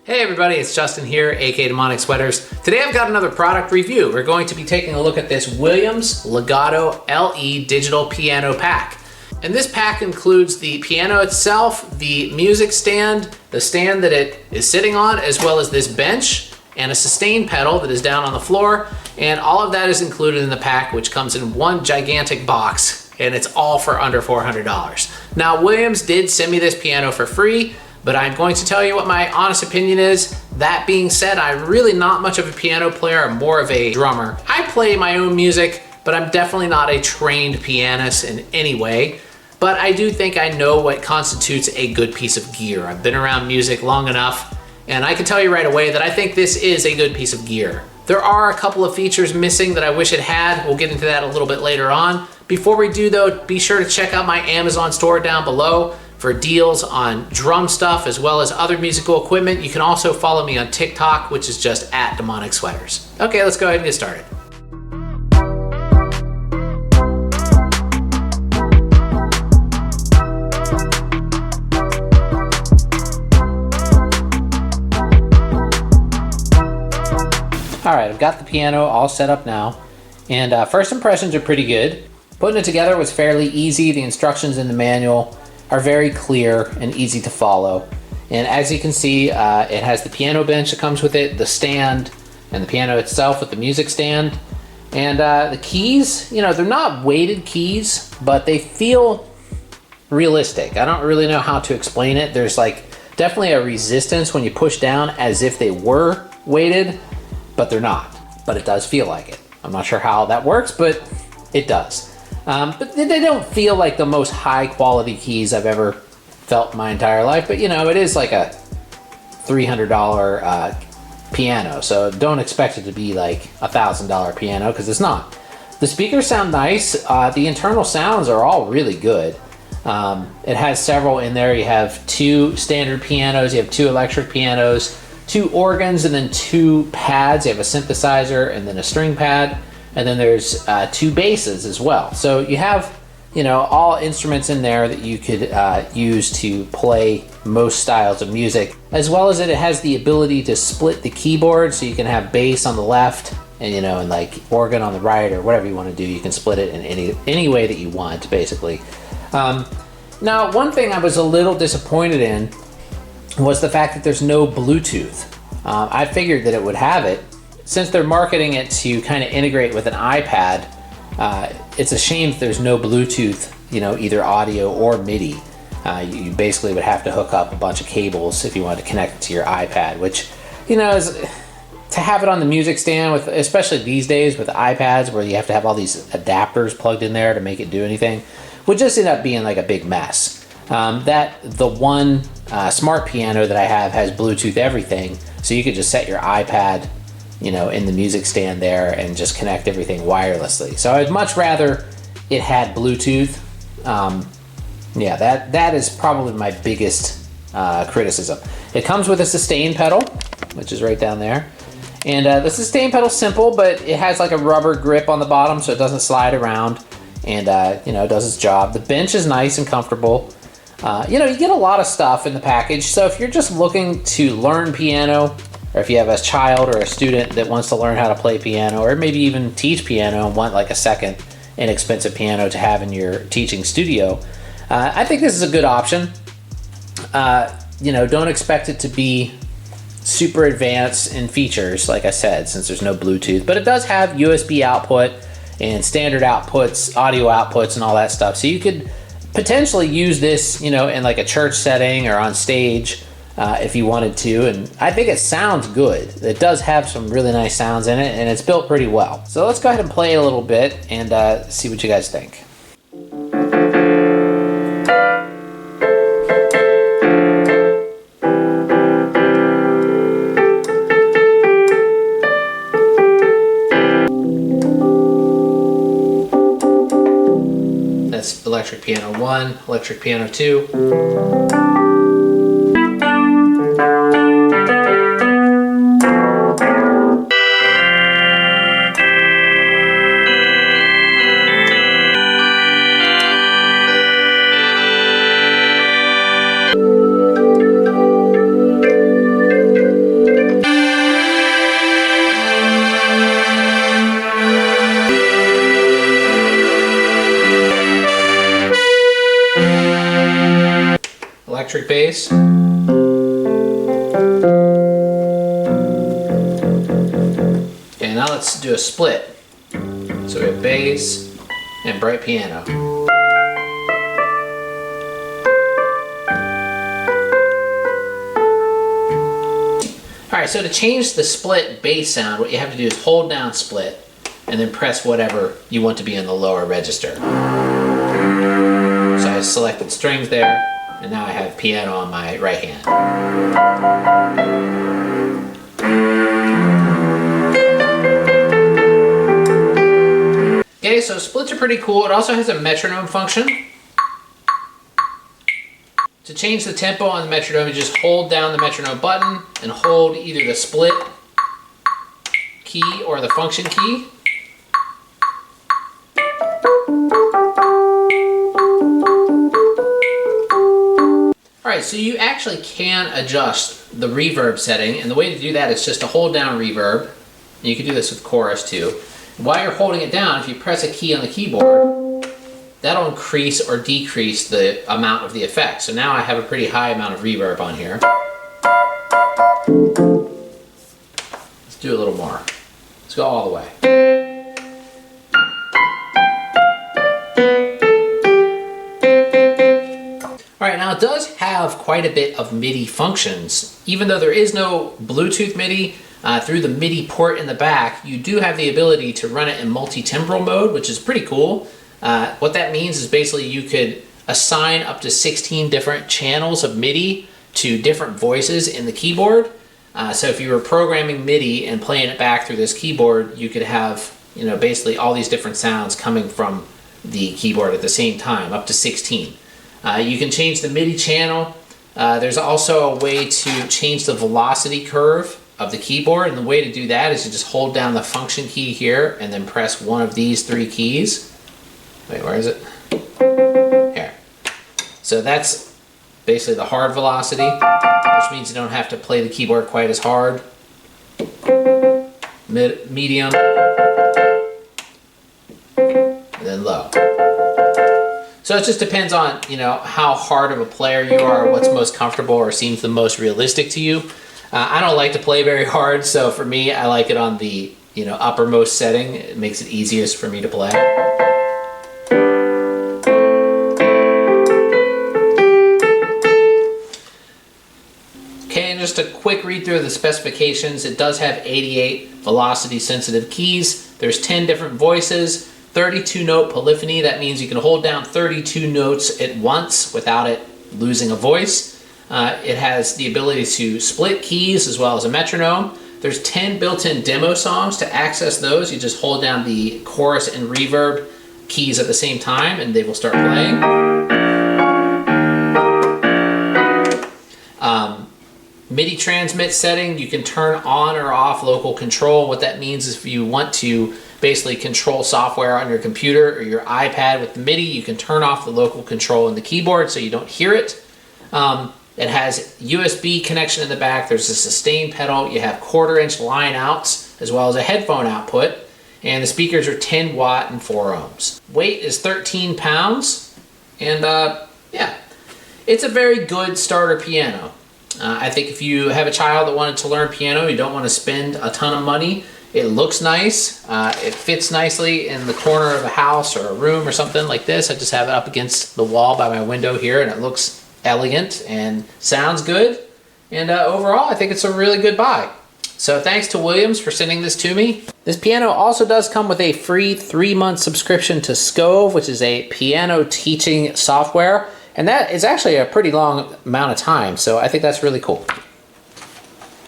Hey everybody, it's Justin here, aka Demonic Sweaters. Today I've got another product review. We're going to be taking a look at this Williams Legato LE digital piano pack. And this pack includes the piano itself, the music stand, the stand that it is sitting on, as well as this bench and a sustain pedal that is down on the floor. And all of that is included in the pack, which comes in one gigantic box, and it's all for under $400. Now, Williams did send me this piano for free, but I'm going to tell you what my honest opinion is. That being said, I'm really not much of a piano player. I'm more of a drummer. I play my own music, but I'm definitely not a trained pianist in any way. But I do think I know what constitutes a good piece of gear. I've been around music long enough, and I can tell you right away that I think this is a good piece of gear. There are a couple of features missing that I wish it had. We'll get into that a little bit later on. Before we do though, be sure to check out my Amazon store down below for deals on drum stuff as well as other musical equipment. You can also follow me on TikTok, which is just at Demonic Sweaters. Okay, let's go ahead and get started. All right, I've got the piano all set up now, and first impressions are pretty good. Putting it together was fairly easy. The instructions in the manual are very clear and easy to follow. And as you can see, it has the piano bench that comes with it, the stand, and the piano itself with the music stand. And the keys, you know, they're not weighted keys, but they feel realistic. I don't really know how to explain it. There's like definitely a resistance when you push down as if they were weighted, but they're not. But it does feel like it. I'm not sure how that works, but it does. But they don't feel like the most high quality keys I've ever felt in my entire life. But you know, it is like a $300 piano, so don't expect it to be like a $1,000 piano, because it's not. The speakers sound nice. The internal sounds are all really good. It has several in there. You have two standard pianos, you have two electric pianos, two organs, and then two pads. You have a synthesizer and then a string pad. And then there's two basses as well. So you have, you know, all instruments in there that you could use to play most styles of music, as well as it has the ability to split the keyboard, so you can have bass on the left and, you know, and like organ on the right, or whatever you want to do. You can split it in any way that you want, basically. Now, one thing I was a little disappointed in was the fact that there's no Bluetooth. I figured that it would have it. Since they're marketing it to kind of integrate with an iPad, it's a shame that there's no Bluetooth, you know, either audio or MIDI. You basically would have to hook up a bunch of cables if you wanted to connect it to your iPad, which, you know, is to have it on the music stand, with especially these days with iPads where you have to have all these adapters plugged in there to make it do anything, would just end up being like a big mess. The one smart piano that I have has Bluetooth everything, so you could just set your iPad, you know, in the music stand there and just connect everything wirelessly. So I'd much rather it had Bluetooth. Yeah, that is probably my biggest criticism. It comes with a sustain pedal, which is right down there. And the sustain pedal's simple, but it has like a rubber grip on the bottom so it doesn't slide around, and you know, it does its job. The bench is nice and comfortable. You know, you get a lot of stuff in the package. So if you're just looking to learn piano, or if you have a child or a student that wants to learn how to play piano, or maybe even teach piano and want like a second inexpensive piano to have in your teaching studio, I think this is a good option. You know, don't expect it to be super advanced in features, like I said, since there's no Bluetooth, but it does have USB output and standard outputs, audio outputs, and all that stuff. So you could potentially use this, you know, in like a church setting or on stage, if you wanted to, and I think it sounds good. It does have some really nice sounds in it, and it's built pretty well. So let's go ahead and play it a little bit and see what you guys think. That's electric piano 1, electric piano 2. electric bass. Okay, now let's do a split. So we have bass and bright piano. Alright, so to change the split bass sound, what you have to do is hold down split and then press whatever you want to be in the lower register. So I selected strings there, and now I have piano on my right hand. Okay, so splits are pretty cool. It also has a metronome function. To change the tempo on the metronome, you just hold down the metronome button and hold either the split key or the function key. Alright, so you actually can adjust the reverb setting, and the way to do that is just to hold down reverb. And you can do this with chorus too. While you're holding it down, if you press a key on the keyboard, that'll increase or decrease the amount of the effect. So now I have a pretty high amount of reverb on here. Let's do a little more. Let's go all the way. Alright, now it does have quite a bit of MIDI functions. Even though there is no Bluetooth MIDI, through the MIDI port in the back, you do have the ability to run it in multi-timbral mode, which is pretty cool. What that means is basically you could assign up to 16 different channels of MIDI to different voices in the keyboard. So if you were programming MIDI and playing it back through this keyboard, you could have, you know, basically all these different sounds coming from the keyboard at the same time, up to 16. You can change the MIDI channel. There's also a way to change the velocity curve of the keyboard, and the way to do that is to just hold down the function key here and then press one of these three keys. Wait, where is it? Here. So that's basically the hard velocity, which means you don't have to play the keyboard quite as hard. Medium, and then low. So it just depends on, you know, how hard of a player you are, what's most comfortable or seems the most realistic to you. I don't like to play very hard, so for me, I like it on the, you know, uppermost setting. It makes it easiest for me to play. Okay, and just a quick read through of the specifications. It does have 88 velocity sensitive keys. There's 10 different voices, 32 note polyphony. That means you can hold down 32 notes at once without it losing a voice. It has the ability to split keys as well as a metronome. There's 10 built-in demo songs. To access those, you just hold down the chorus and reverb keys at the same time and they will start playing. MIDI transmit setting, you can turn on or off local control. What that means is if you want to basically control software on your computer or your iPad with the MIDI, you can turn off the local control in the keyboard so you don't hear it. It has USB connection in the back. There's a sustain pedal. You have 1/4-inch line outs as well as a headphone output. And the speakers are 10 watt and 4 ohms. Weight is 13 pounds. And yeah, it's a very good starter piano. I think if you have a child that wanted to learn piano, you don't want to spend a ton of money. It looks nice. It fits nicely in the corner of a house or a room or something like this. I just have it up against the wall by my window here and it looks elegant and sounds good. And overall, I think it's a really good buy. So thanks to Williams for sending this to me. This piano also does come with a free 3-month subscription to Scove, which is a piano teaching software. And that is actually a pretty long amount of time. So I think that's really cool.